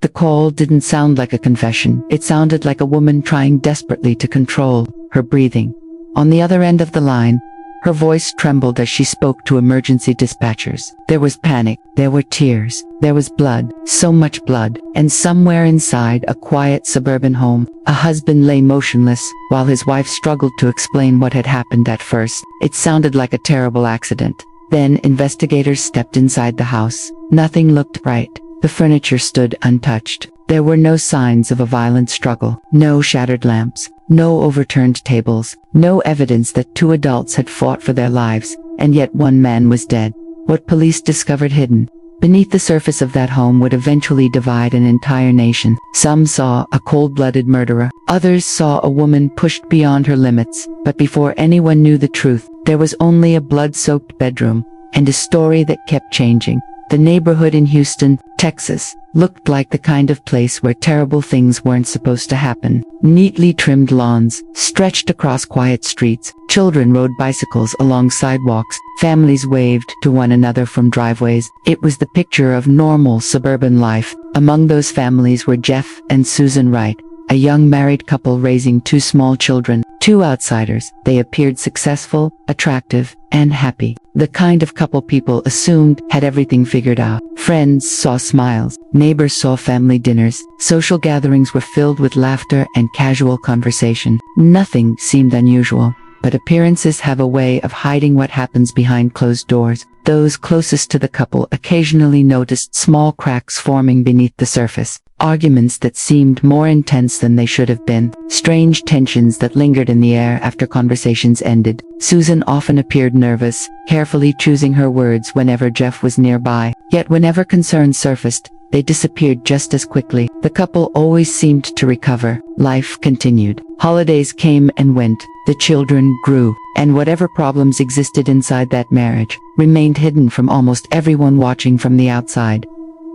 The call didn't sound like a confession. It sounded like a woman trying desperately to control her breathing. On the other end of the line, her voice trembled as she spoke to emergency dispatchers. There was panic, there were tears, there was blood, so much blood, and somewhere inside a quiet suburban home, a husband lay motionless, while his wife struggled to explain what had happened at first. It sounded like a terrible accident. Then investigators stepped inside the house. Nothing looked right. The furniture stood untouched. There were no signs of a violent struggle, no shattered lamps, no overturned tables, no evidence that two adults had fought for their lives, and yet one man was dead. What police discovered hidden beneath the surface of that home would eventually divide an entire nation. Some saw a cold-blooded murderer. Others saw a woman pushed beyond her limits. But before anyone knew the truth, there was only a blood-soaked bedroom, and a story that kept changing. The neighborhood in Houston, Texas, looked like the kind of place where terrible things weren't supposed to happen. Neatly trimmed lawns stretched across quiet streets. Children rode bicycles along sidewalks. Families waved to one another from driveways. It was the picture of normal suburban life. Among those families were Jeff and Susan Wright, a young married couple raising two small children. Two outsiders. They appeared successful, attractive, and happy. The kind of couple people assumed had everything figured out. Friends saw smiles. Neighbors saw family dinners. Social gatherings were filled with laughter and casual conversation. Nothing seemed unusual. But appearances have a way of hiding what happens behind closed doors. Those closest to the couple occasionally noticed small cracks forming beneath the surface. Arguments that seemed more intense than they should have been. Strange tensions that lingered in the air after conversations ended. Susan often appeared nervous, carefully choosing her words whenever Jeff was nearby. Yet whenever concerns surfaced, they disappeared just as quickly. The couple always seemed to recover. Life continued. Holidays came and went. The children grew. And whatever problems existed inside that marriage remained hidden from almost everyone watching from the outside.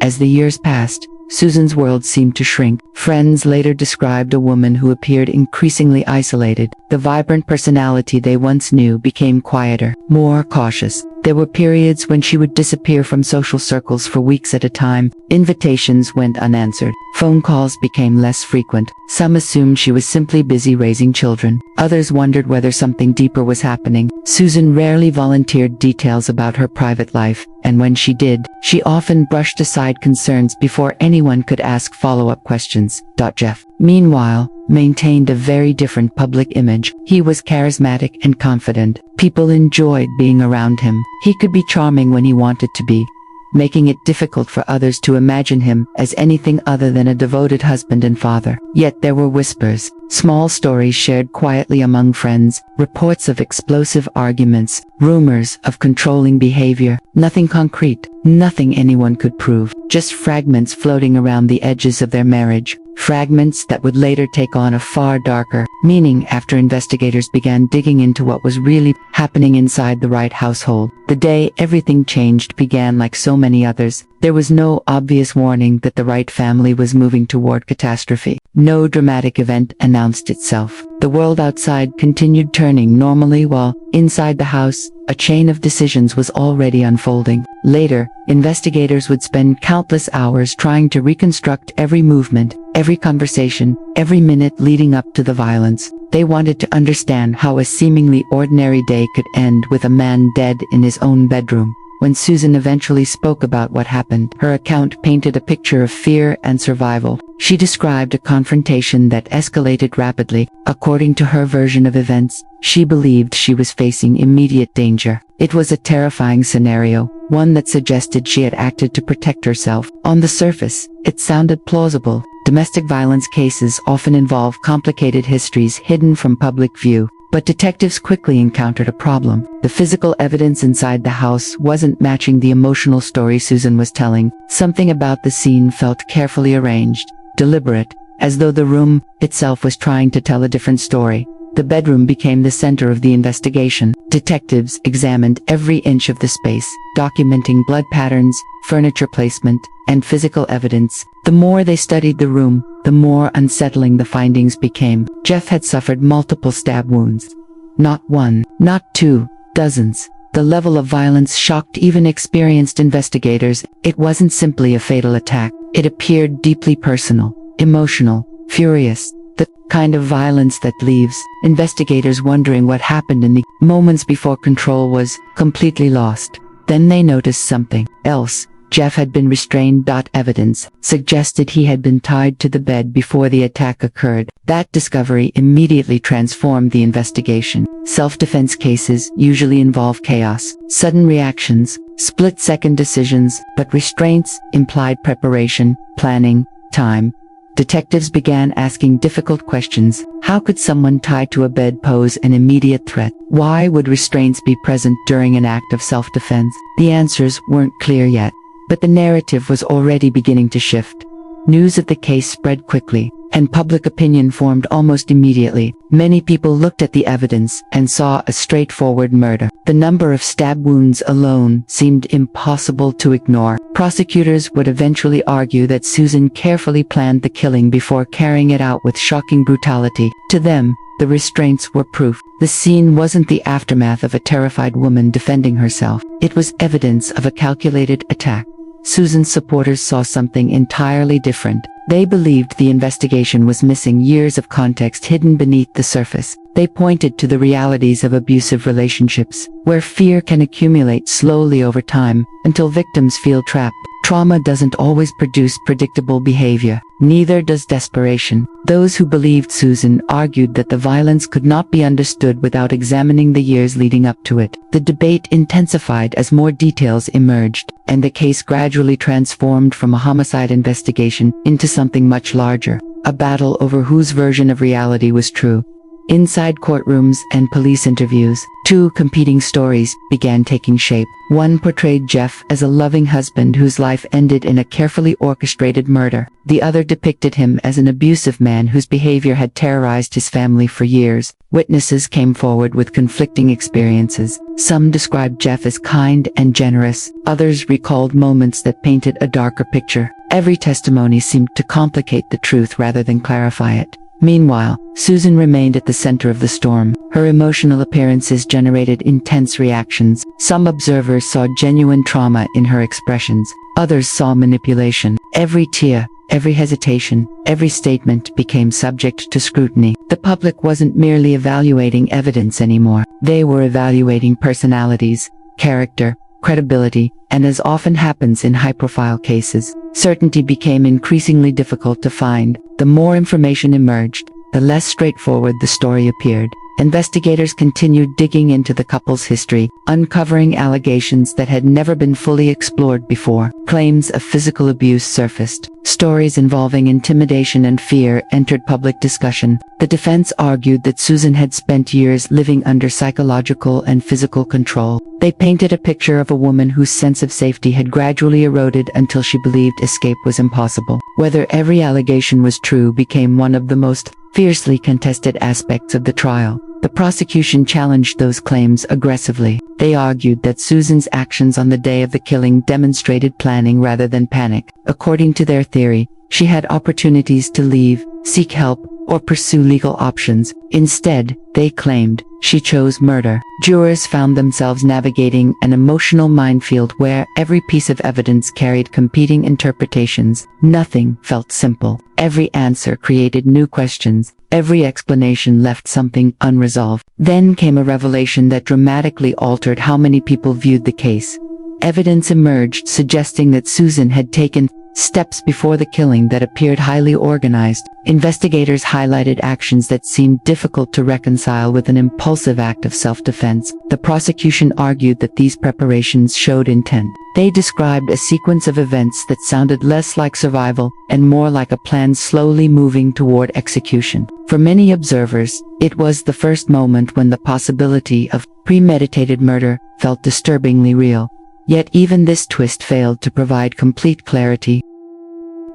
As the years passed, Susan's world seemed to shrink. Friends later described a woman who appeared increasingly isolated. The vibrant personality they once knew became quieter, more cautious. There were periods when she would disappear from social circles for weeks at a time. Invitations went unanswered. Phone calls became less frequent. Some assumed she was simply busy raising children. Others wondered whether something deeper was happening. Susan rarely volunteered details about her private life, and when she did, she often brushed aside concerns before anyone could ask follow-up questions. Jeff, meanwhile, maintained a very different public image. He was charismatic and confident. People enjoyed being around him. He could be charming when he wanted to be, making it difficult for others to imagine him as anything other than a devoted husband and father. Yet there were whispers, small stories shared quietly among friends, reports of explosive arguments, rumors of controlling behavior. Nothing concrete, nothing anyone could prove, just fragments floating around the edges of their marriage. Fragments that would later take on a far darker meaning after investigators began digging into what was really happening inside the Wright household. The day everything changed began like so many others. There was no obvious warning that the Wright family was moving toward catastrophe. No dramatic event announced itself. The world outside continued turning normally while, inside the house, a chain of decisions was already unfolding. Later, investigators would spend countless hours trying to reconstruct every movement, every conversation, every minute leading up to the violence. They wanted to understand how a seemingly ordinary day could end with a man dead in his own bedroom. When Susan eventually spoke about what happened, her account painted a picture of fear and survival. She described a confrontation that escalated rapidly. According to her version of events, she believed she was facing immediate danger. It was a terrifying scenario, one that suggested she had acted to protect herself. On the surface, it sounded plausible. Domestic violence cases often involve complicated histories hidden from public view. But detectives quickly encountered a problem. The physical evidence inside the house wasn't matching the emotional story Susan was telling. Something about the scene felt carefully arranged, deliberate, as though the room itself was trying to tell a different story. The bedroom became the center of the investigation. Detectives examined every inch of the space, documenting blood patterns, furniture placement, and physical evidence. The more they studied the room, the more unsettling the findings became. Jeff had suffered multiple stab wounds. Not one, not two, dozens. The level of violence shocked even experienced investigators. It wasn't simply a fatal attack. It appeared deeply personal, emotional, furious. The kind of violence that leaves investigators wondering what happened in the moments before control was completely lost. Then they noticed something else. Jeff had been restrained. Evidence suggested he had been tied to the bed before the attack occurred. That discovery immediately transformed the investigation. Self-defense cases usually involve chaos, sudden reactions, split-second decisions, but restraints implied preparation, planning, time. Detectives began asking difficult questions. How could someone tied to a bed pose an immediate threat? Why would restraints be present during an act of self-defense? The answers weren't clear yet, but the narrative was already beginning to shift. News of the case spread quickly, and public opinion formed almost immediately. Many people looked at the evidence and saw a straightforward murder. The number of stab wounds alone seemed impossible to ignore. Prosecutors would eventually argue that Susan carefully planned the killing before carrying it out with shocking brutality. To them, the restraints were proof. The scene wasn't the aftermath of a terrified woman defending herself. It was evidence of a calculated attack. Susan's supporters saw something entirely different. They believed the investigation was missing years of context hidden beneath the surface. They pointed to the realities of abusive relationships, where fear can accumulate slowly over time until victims feel trapped. Trauma doesn't always produce predictable behavior. Neither does desperation. Those who believed Susan argued that the violence could not be understood without examining the years leading up to it. The debate intensified as more details emerged, and the case gradually transformed from a homicide investigation into something much larger, a battle over whose version of reality was true. Inside courtrooms and police interviews, two competing stories began taking shape. One portrayed Jeff as a loving husband whose life ended in a carefully orchestrated murder. The other depicted him as an abusive man whose behavior had terrorized his family for years. Witnesses came forward with conflicting experiences. Some described Jeff as kind and generous. Others recalled moments that painted a darker picture. Every testimony seemed to complicate the truth rather than clarify it. Meanwhile, Susan remained at the center of the storm. Her emotional appearances generated intense reactions. Some observers saw genuine trauma in her expressions. Others saw manipulation. Every tear, every hesitation, every statement became subject to scrutiny. The public wasn't merely evaluating evidence anymore. They were evaluating personalities, character, credibility, and as often happens in high-profile cases, certainty became increasingly difficult to find. The more information emerged, the less straightforward the story appeared. Investigators continued digging into the couple's history, uncovering allegations that had never been fully explored before. Claims of physical abuse surfaced. Stories involving intimidation and fear entered public discussion. The defense argued that Susan had spent years living under psychological and physical control. They painted a picture of a woman whose sense of safety had gradually eroded until she believed escape was impossible. Whether every allegation was true became one of the most fiercely contested aspects of the trial. The prosecution challenged those claims aggressively. They argued that Susan's actions on the day of the killing demonstrated planning rather than panic. According to their theory, she had opportunities to leave, seek help, or pursue legal options. Instead, they claimed, she chose murder. Jurors found themselves navigating an emotional minefield where every piece of evidence carried competing interpretations. Nothing felt simple. Every answer created new questions. Every explanation left something unresolved. Then came a revelation that dramatically altered how many people viewed the case. Evidence emerged suggesting that Susan had taken steps before the killing that appeared highly organized. Investigators highlighted actions that seemed difficult to reconcile with an impulsive act of self-defense. The prosecution argued that these preparations showed intent. They described a sequence of events that sounded less like survival and more like a plan slowly moving toward execution. For many observers, it was the first moment when the possibility of premeditated murder felt disturbingly real. Yet even this twist failed to provide complete clarity.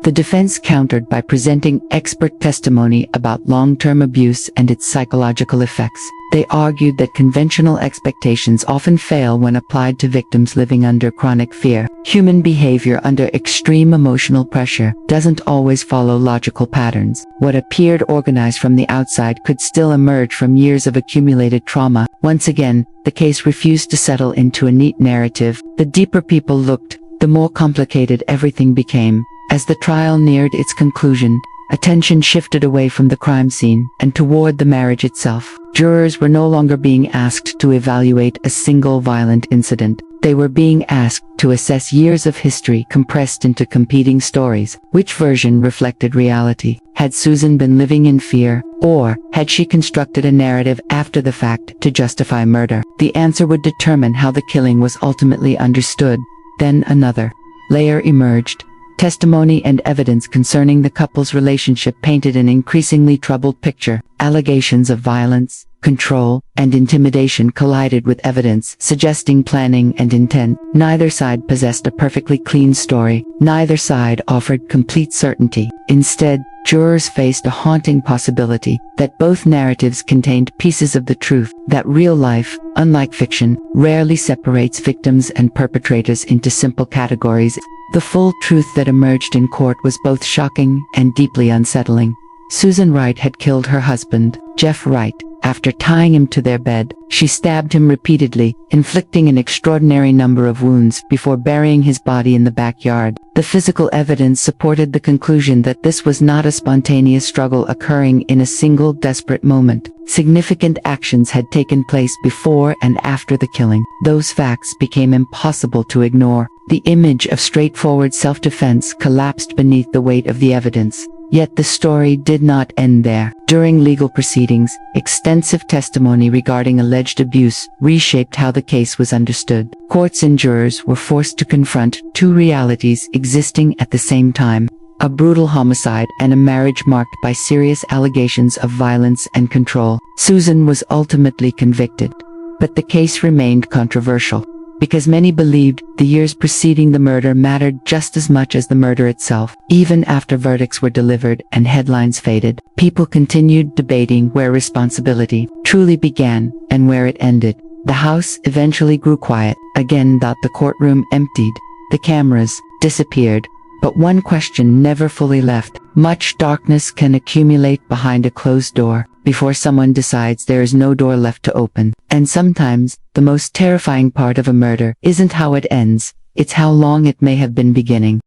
The defense countered by presenting expert testimony about long-term abuse and its psychological effects. They argued that conventional expectations often fail when applied to victims living under chronic fear. Human behavior under extreme emotional pressure doesn't always follow logical patterns. What appeared organized from the outside could still emerge from years of accumulated trauma. Once again, the case refused to settle into a neat narrative. The deeper people looked, the more complicated everything became. As the trial neared its conclusion, attention shifted away from the crime scene and toward the marriage itself. Jurors were no longer being asked to evaluate a single violent incident. They were being asked to assess years of history compressed into competing stories. Which version reflected reality? Had Susan been living in fear, or had she constructed a narrative after the fact to justify murder? The answer would determine how the killing was ultimately understood. Then another layer emerged. Testimony and evidence concerning the couple's relationship painted an increasingly troubled picture. Allegations of violence, control, and intimidation collided with evidence suggesting planning and intent. Neither side possessed a perfectly clean story. Neither side offered complete certainty. Instead, jurors faced a haunting possibility that both narratives contained pieces of the truth, that real life, unlike fiction, rarely separates victims and perpetrators into simple categories. The full truth that emerged in court was both shocking and deeply unsettling. Susan Wright had killed her husband, Jeff Wright. After tying him to their bed, she stabbed him repeatedly, inflicting an extraordinary number of wounds before burying his body in the backyard. The physical evidence supported the conclusion that this was not a spontaneous struggle occurring in a single desperate moment. Significant actions had taken place before and after the killing. Those facts became impossible to ignore. The image of straightforward self-defense collapsed beneath the weight of the evidence. Yet the story did not end there. During legal proceedings, extensive testimony regarding alleged abuse reshaped how the case was understood. Courts and jurors were forced to confront two realities existing at the same time: a brutal homicide and a marriage marked by serious allegations of violence and control. Susan was ultimately convicted, but the case remained controversial, because many believed the years preceding the murder mattered just as much as the murder itself. Even after verdicts were delivered and headlines faded, people continued debating where responsibility truly began and where it ended. The house eventually grew quiet. Again, the courtroom emptied. The cameras disappeared. But one question never fully left. Much darkness can accumulate behind a closed door before someone decides there is no door left to open. And sometimes, the most terrifying part of a murder isn't how it ends, it's how long it may have been beginning.